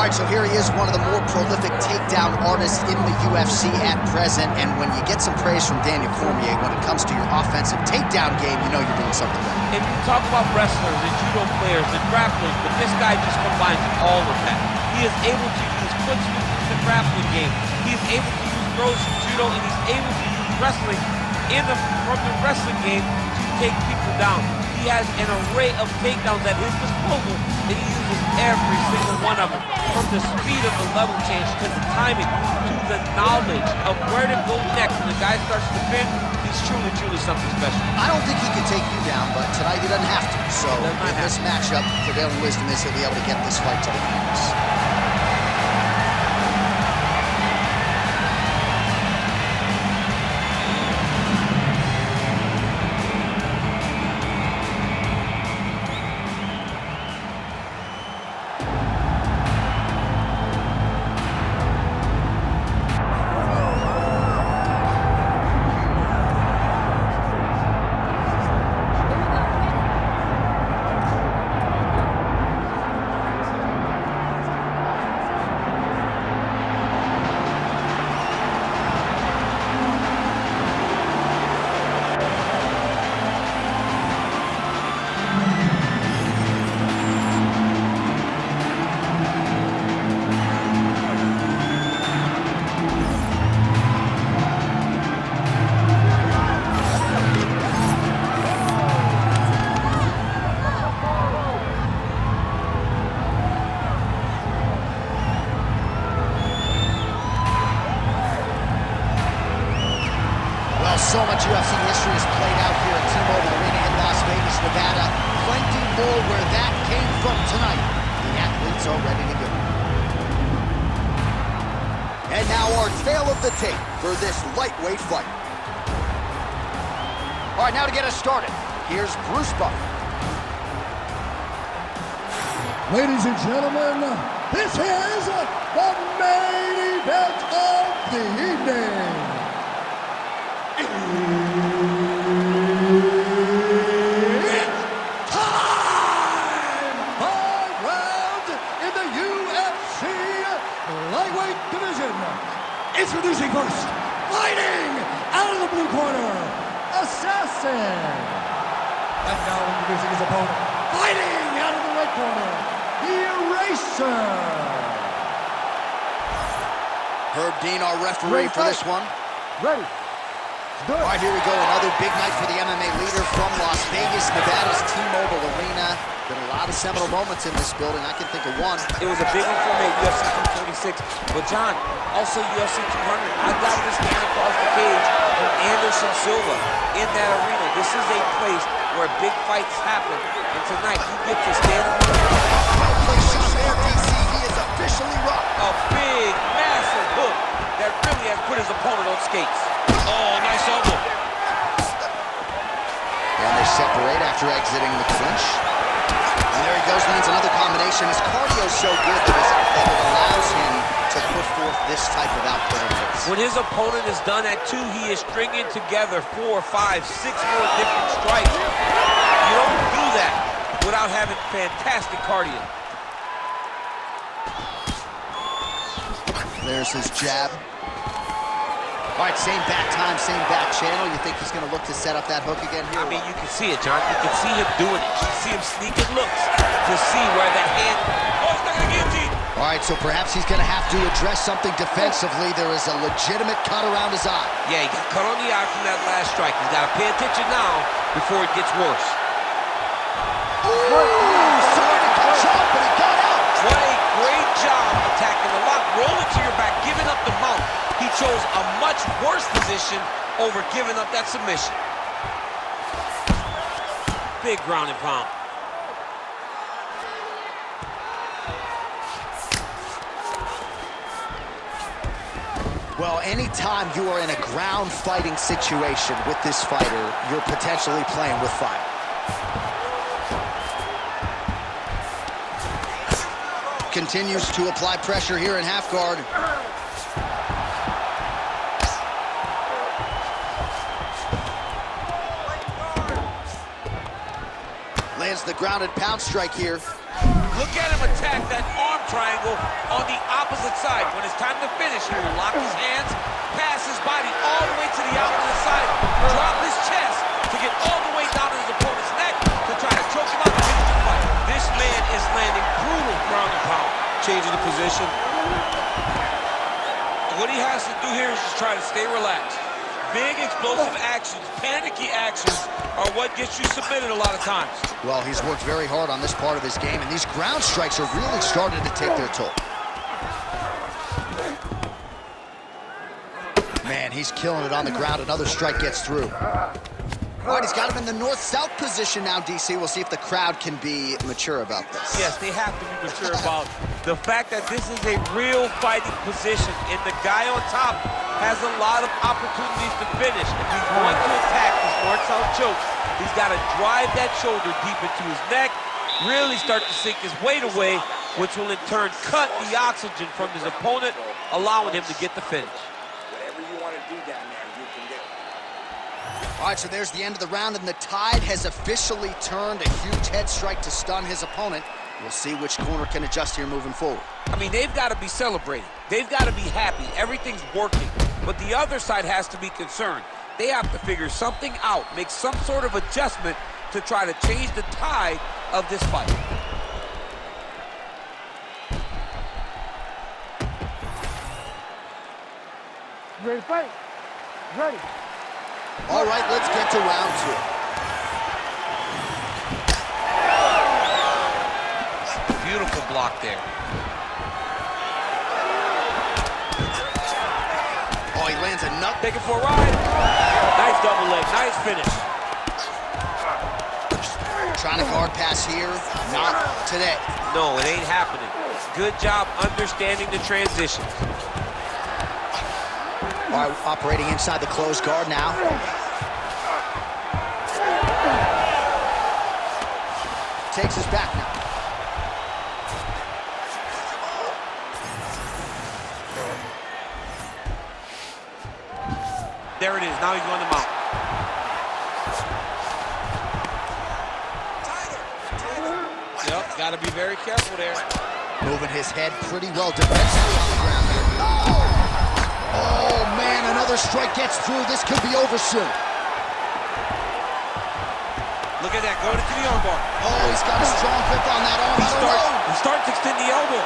All right, so here he is, one of the more prolific takedown artists in the UFC at present. And when you get some praise from Daniel Cormier when it comes to your offensive takedown game, you know you're doing something right. And you talk about wrestlers and judo players and grapplers, but this guy just combines all of that. He is able to use foot switches in the grappling game. He is able to use throws from judo, and he's able to use wrestling from the wrestling game to take people down. He has an array of takedowns at his disposal, and he uses every single one of them. From the speed of the level change to the timing to the knowledge of where to go next when the guy starts to defend, he's truly, truly something special. I don't think he can take you down, but tonight he doesn't have to. So in this matchup, prevailing wisdom is he'll be able to get this fight to the canvas. So much UFC history is played out here at T-Mobile Arena in Las Vegas, Nevada. Plenty more where that came from tonight. The athletes are ready to go. And now our tale of the tape for this lightweight fight. All right, now to get us started, here's Bruce Buffer. Ladies and gentlemen, this is the main event of the evening. It's time! 5 rounds in the UFC lightweight division. Introducing first, fighting out of the blue corner, Assassin. And now introducing his opponent, fighting out of the red corner, the Eraser. Herb Dean, our referee for this one. Ready. All right, here we go. Another big night for the MMA leader from Las Vegas, Nevada's T-Mobile Arena. Been a lot of seminal moments in this building. I can think of one. It was a big one for me at UFC 226. But John, also UFC 200. I got this man across the cage from Anderson Silva in that arena. This is a place where big fights happen. And tonight, you get to stand up. Well placed shot there, DC. He is officially rocked. A big, massive hook that really has put his opponent on skates. Oh, nice elbow. And they separate after exiting the clinch. And there he goes, lands another combination. His cardio is so good that it allows him to put forth this type of output in this. When his opponent is done at 2, he is stringing together 4, 5, 6 more different strikes. You don't do that without having fantastic cardio. There's his jab. All right, same back time, same back channel. You think he's going to look to set up that hook again here? I mean, you can see it, John. You can see him doing it. You can see him sneaking looks to see where that hand... Oh, he's not going to guillotine. All right, so perhaps he's going to have to address something defensively. There is a legitimate cut around his eye. Yeah, he got cut on the eye from that last strike. He's got to pay attention now before it gets worse. Ooh, sorry to catch up, but he got out. What a great job attacking the lock. Roll it to your back, giving up the mount. He chose a much worse position over giving up that submission. Big ground and pound. Well, anytime you are in a ground fighting situation with this fighter, you're potentially playing with fire. Continues to apply pressure here in half guard. Lands the grounded pound strike here. Look at him attack that arm triangle on the opposite side. When it's time to finish, he will lock his hands, pass his body all the way to the opposite side, drop his chest to get all the way down to his opponent's neck to try to choke him out and finish the fight. This man is landing brutal ground and pound. Changing the position. What he has to do here is just try to stay relaxed. Big explosive actions, panicky actions are what gets you submitted a lot of times. Well, he's worked very hard on this part of his game, and these ground strikes are really starting to take their toll. Man, he's killing it on the ground. Another strike gets through. All right, he's got him in the north-south position now, DC. We'll see if the crowd can be mature about this. Yes, they have to be mature about the fact that this is a real fighting position, and the guy on top has a lot of opportunities to finish. If he's going to attack this north-south choke, he's got to drive that shoulder deep into his neck, really start to sink his weight away, which will in turn cut the oxygen from his opponent, allowing him to get the finish. Whatever you want to do down there, you can do. All right, so there's the end of the round, and the tide has officially turned. A huge head strike to stun his opponent. We'll see which corner can adjust here moving forward. I mean, they've got to be celebrating. They've got to be happy. Everything's working. But the other side has to be concerned. They have to figure something out, make some sort of adjustment to try to change the tide of this fight. Ready to fight? Ready. All right, let's get to round two. Beautiful block there. Oh, he lands a nut. Taking for a ride. Nice double leg, nice finish. Trying to guard pass here, not today. No, it ain't happening. Good job understanding the transitions. All right, operating inside the closed guard now. Takes his back now. There it is, now he's going to mount. Yep, got to be very careful there. Moving his head pretty well defensively on the ground here. Oh, man, another strike gets through. This could be over soon. Look at that, going into the armbar. Oh, he's got a strong grip on that arm. He starts to extend the elbow.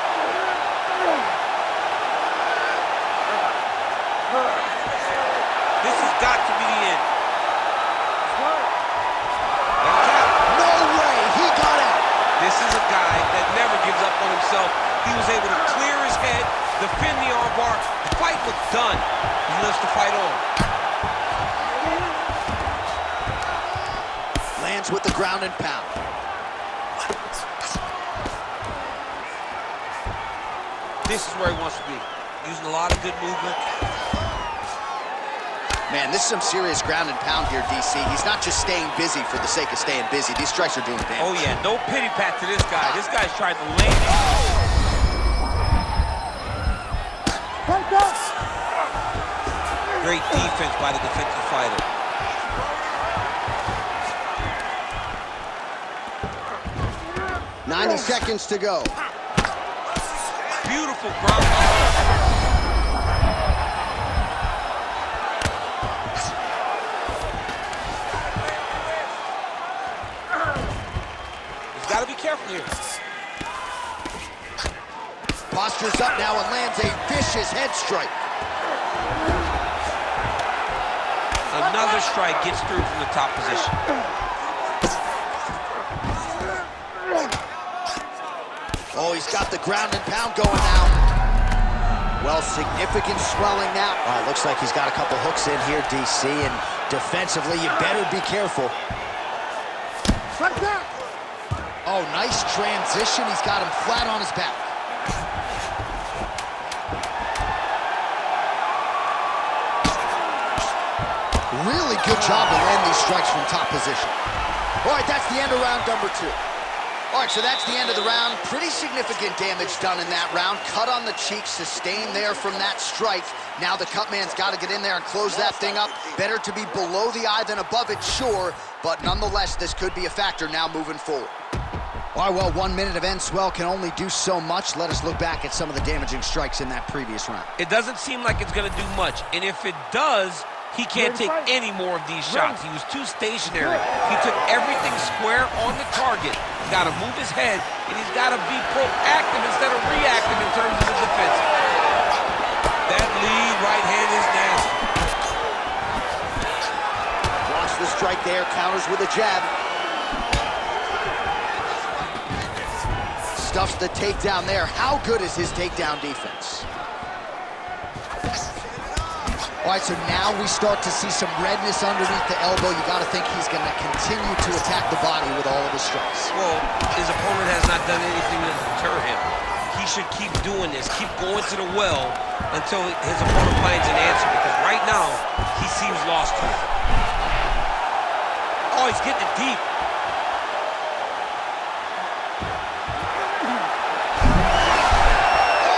This has got to be the end. No way, he got out. This is a guy that never gives up on himself. He was able to clear his head, defend the armbar. The fight was done. He lives to fight on. Lands with the ground and pound. This is where he wants to be. Using a lot of good movement. Man, this is some serious ground and pound here, DC. He's not just staying busy for the sake of staying busy. These strikes are doing damage. Oh, yeah, no pity pat to this guy. This guy's trying to land it. Great defense by the defensive fighter. $90 seconds to go. Beautiful ground. He's got to be careful here. Postures up now and lands a vicious head strike. Another strike gets through from the top position. Oh, he's got the ground and pound going now. Well, significant swelling now. Oh, looks like he's got a couple hooks in here, DC, and defensively, you better be careful. Oh, nice transition. He's got him flat on his back. Really good job to land these strikes from top position. All right, that's the end of round number two. All right, so that's the end of the round. Pretty significant damage done in that round. Cut on the cheek, sustained there from that strike. Now the cut man's got to get in there and close that thing up. Better to be below the eye than above it, sure, but nonetheless, this could be a factor now moving forward. All right, well, 1 minute of end swell can only do so much. Let us look back at some of the damaging strikes in that previous round. It doesn't seem like it's going to do much, and if it does, he can't take any more of these shots. He was too stationary. He took everything square on the target. He's got to move his head, and he's got to be proactive instead of reactive in terms of the defense. That lead right hand is nasty. Watch the strike there, counters with a jab. Stuffs the takedown there. How good is his takedown defense? All right, so now we start to see some redness underneath the elbow. You got to think he's going to continue to attack the body with all of his strikes. Well, his opponent has not done anything to deter him. He should keep doing this, keep going to the well until his opponent finds an answer, because right now, he seems lost to it. Oh, he's getting it deep.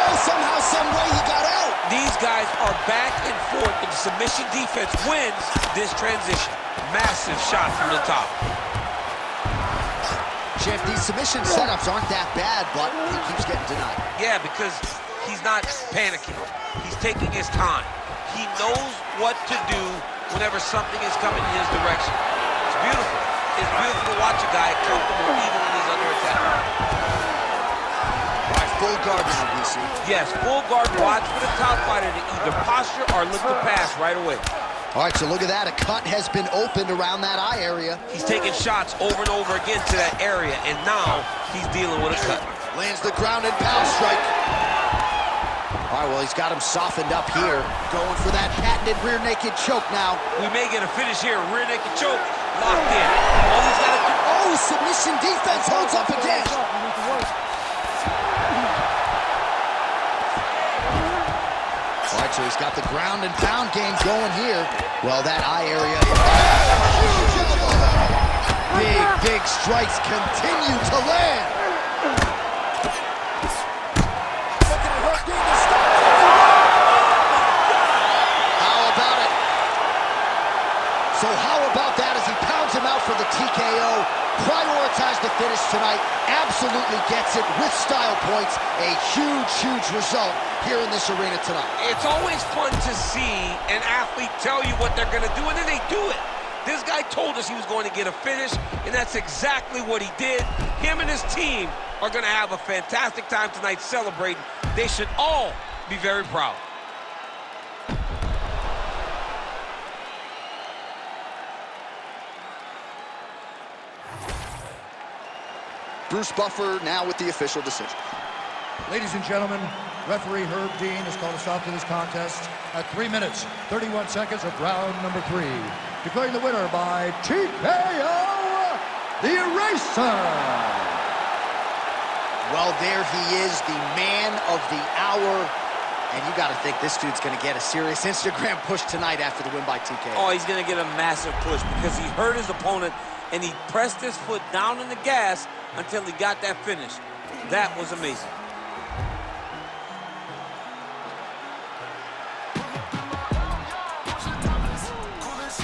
Oh, somehow, some way he got out. These guys are back and forth, and submission defense wins this transition. Massive shot from the top. Champ, these submission setups aren't that bad, but he keeps getting denied. Yeah, because he's not panicking. He's taking his time. He knows what to do whenever something is coming in his direction. It's beautiful. It's beautiful to watch a guy comfortable even when he's under attack. All right, full guard now, DC. Yes, full guard. Watch for the top fighter to either posture or look to pass right away. All right, so look at that. A cut has been opened around that eye area. He's taking shots over and over again to that area, and now he's dealing with a cut. Lands the ground and pound strike. All right, well, he's got him softened up here. Going for that patented rear naked choke now. We may get a finish here. Rear naked choke, locked in. All he's got to do... Oh, submission defense holds up again. All right, so he's got the ground and pound game going here. Well, that eye area. Huge elbow. Big strikes continue to land. How about it? So how about that as he pounds him out for the TKO? Prioritize the finish tonight. Absolutely gets it with style points. A huge result here in this arena tonight. It's always fun to see an athlete tell you what they're going to do, and then they do it. This guy told us he was going to get a finish, and that's exactly what he did. Him and his team are going to have a fantastic time tonight celebrating. They should all be very proud. Bruce Buffer now with the official decision. Ladies and gentlemen, referee Herb Dean has called a stop to this contest at 3 minutes, 31 seconds of round number 3. Declaring the winner by TKO, the Eraser. Well, there he is, the man of the hour. And you got to think this dude's going to get a serious Instagram push tonight after the win by TKO. Oh, he's going to get a massive push because he hurt his opponent and he pressed his foot down on the gas until he got that finish. That was amazing.